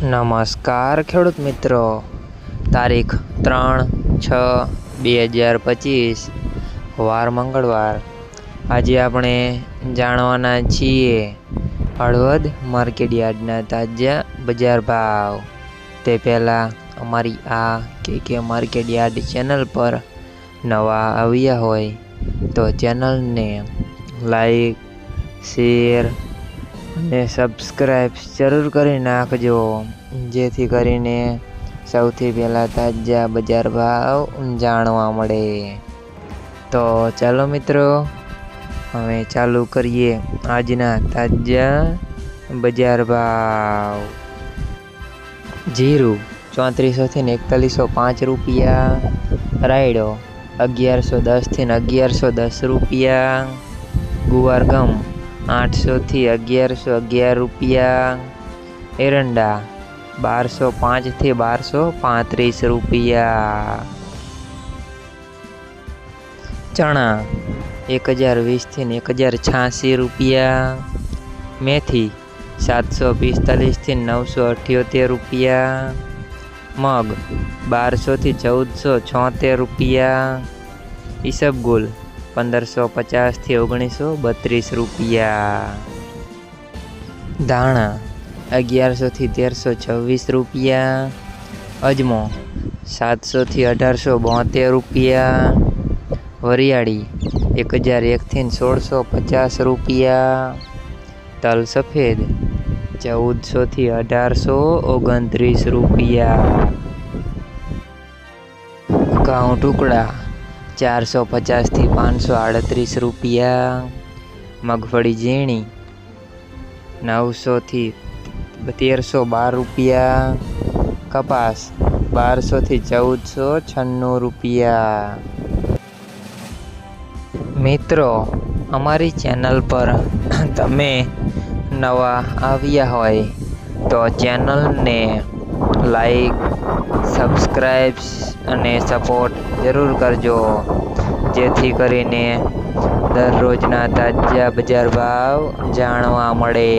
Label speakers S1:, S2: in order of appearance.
S1: નમસ્કાર ખેડૂત મિત્રો, તારીખ 3/6/2025 વાર મંગળવાર। આજે આપણે જાણવાના છીએ હળવદ માર્કેટ યાર્ડના તાજા બજાર ભાવ। તે પહેલાં અમારી આ કે માર્કેટ યાર્ડ ચેનલ પર નવા આવ્યા હોય તો ચેનલને લાઈક, શેર અને સબસ્ક્રાઈબ જરૂર કરી નાખજો, જેથી કરીને સૌથી પહેલાં તાજા બજાર ભાવ જાણવા મળે। તો ચાલો મિત્રો, હવે ચાલુ કરીએ આજના તાજા બજાર ભાવ। જીરું 3400 થી 4105 રૂપિયા, રાયડો 1110 થી 1110 રૂપિયા, ગુવાર ગમ 800 થી 1111 રૂપિયા, એરંડા 1205 થી 1235 રૂપિયા, ચણા 1020 થી 1086 રૂપિયા, મેથી 745 થી 978 રૂપિયા, મગ 1200 થી 1476 રૂપિયા, ઈસબગુલ 1550 થી 1932 રૂપિયા, ધાણા 1100 થી 1326 રૂપિયા, અજમો 700 થી 1872 રૂપિયા, વરિયાળી 1001 થી 1650 રૂપિયા, તલ સફેદ 1400 થી 1829 રૂપિયા, ઘઉં ટુકડા 450 થી 538 રૂપિયા, મગફળી ઝીણી 900 થી 1312 રૂપિયા, કપાસ 1200 થી 1496 રૂપિયા। મિત્રો, અમારી ચેનલ પર તમે નવા આવ્યા હોય તો ચેનલને લાઈક, સબસ્ક્રાઈબ અને સપોર્ટ જરૂર કરજો, જેથી કરીને દરરોજના તાજા બજાર ભાવ જાણવા મળે।